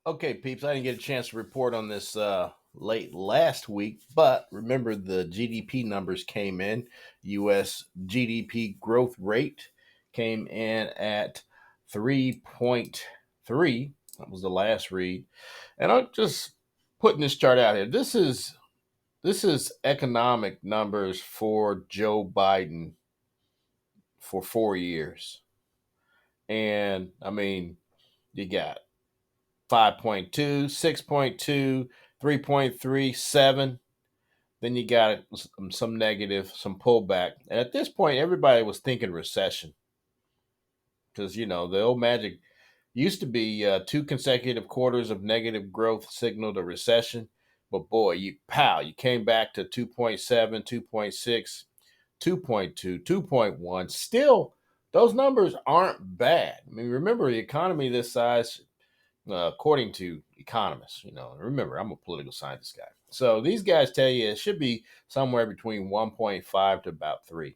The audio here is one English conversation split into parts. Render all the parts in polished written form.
Okay, peeps, I didn't get a chance to report on this late last week, but remember the GDP numbers came in. US GDP growth rate came in at 3.3. That was the last read. And I'm just putting this chart out here. This is economic numbers for Joe Biden for 4 years. And I mean, you got 5.2, 6.2, 3.3, 7. Then you got some negative, some pullback. And at this point, everybody was thinking recession because, the old magic used to be two consecutive quarters of negative growth signaled a recession. But boy, you came back to 2.7, 2.6, 2.2, 2.1. Still, those numbers aren't bad. I mean, remember, the economy this size according to economists. Remember, I'm a political scientist guy. So these guys tell you it should be somewhere between 1.5 to about 3,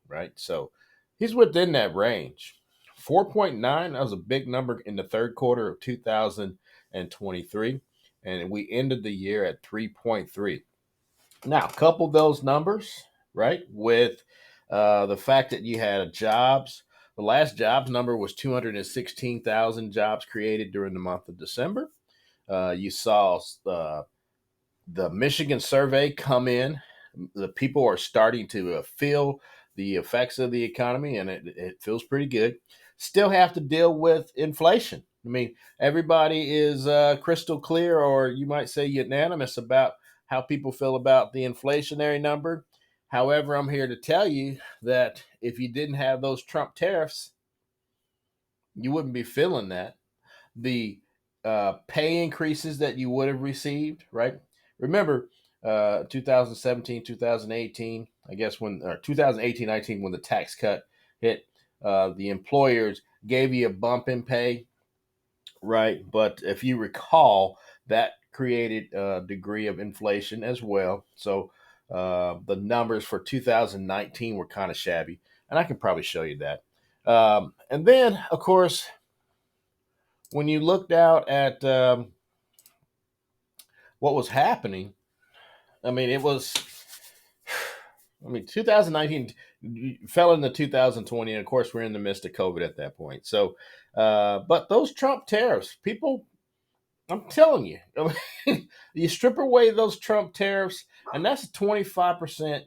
right? So he's within that range. 4.9, that was a big number in the third quarter of 2023. And we ended the year at 3.3. Now, couple those numbers, right, with the fact that you had jobs. The last jobs number was 216,000 jobs created during the month of December. You saw the Michigan survey come in. The people are starting to feel the effects of the economy, and it feels pretty good. Still have to deal with inflation. I mean, everybody is crystal clear, or you might say unanimous, about how people feel about the inflationary number. However, I'm here to tell you that if you didn't have those Trump tariffs, you wouldn't be feeling that. The pay increases that you would have received, right? Remember, 2017, 2018, I guess when, or 2018, 19, when the tax cut hit, the employers gave you a bump in pay, right? But if you recall, that created a degree of inflation as well. So the numbers for 2019 were kind of shabby, and I can probably show you that. And then, of course, when you looked out at what was happening, I mean, 2019 fell into 2020, and of course, we're in the midst of COVID at that point. So, but those Trump tariffs, people, I'm telling you, I mean, you strip away those Trump tariffs, and that's a 25%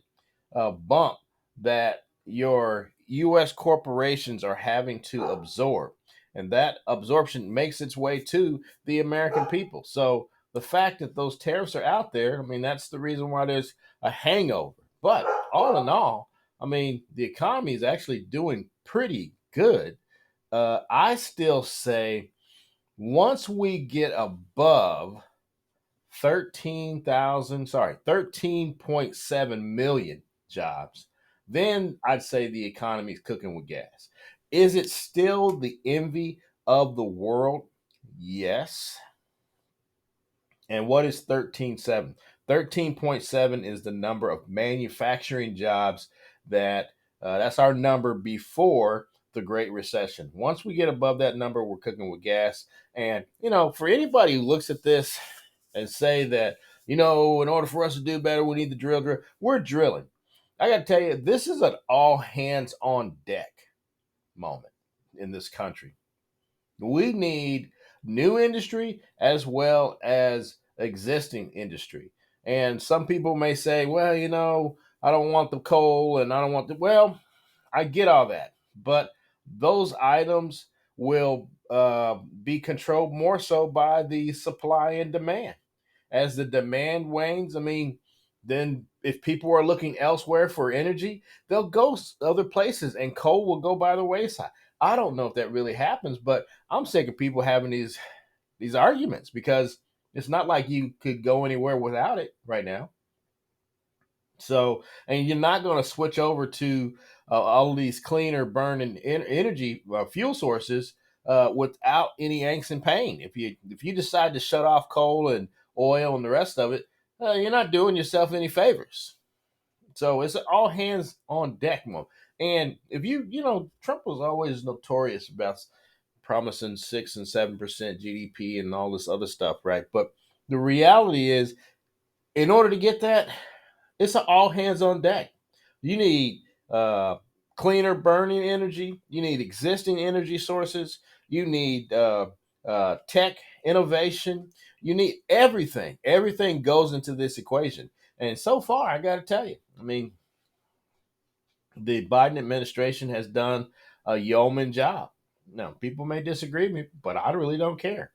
bump that your U.S. corporations are having to absorb. And that absorption makes its way to the American people. So the fact that those tariffs are out there, I mean, that's the reason why there's a hangover. But all in all, I mean, the economy is actually doing pretty good. I still say once we get above 13.7 million jobs, then I'd say the economy is cooking with gas. Is it still the envy of the world? Yes. And what is 13.7? 13.7 is the number of manufacturing jobs that's our number before the Great Recession. Once we get above that number, we're cooking with gas. And, for anybody who looks at this and say that, in order for us to do better, we need to drill. We're drilling. I got to tell you, this is an all hands on deck moment in this country. We need new industry as well as existing industry. And some people may say, well, I don't want the coal and I don't want the, well, I get all that. But those items will be controlled more so by the supply and demand. As the demand wanes, I mean, then if people are looking elsewhere for energy, they'll go other places and coal will go by the wayside. I don't know if that really happens, but I'm sick of people having these arguments because it's not like you could go anywhere without it right now. So, and you're not going to switch over to all these cleaner burning energy fuel sources without any angst and pain. If you decide to shut off coal and oil and the rest of it, you're not doing yourself any favors. So it's an all hands on deck mode. And if Trump was always notorious about promising 6 and 7% GDP and all this other stuff, right? But the reality is, in order to get that, it's an all hands on deck. You need cleaner burning energy. You need existing energy sources. You need tech innovation. You need everything. Everything goes into this equation. And so far, I got to tell you, I mean, the Biden administration has done a yeoman job. Now, people may disagree with me, but I really don't care.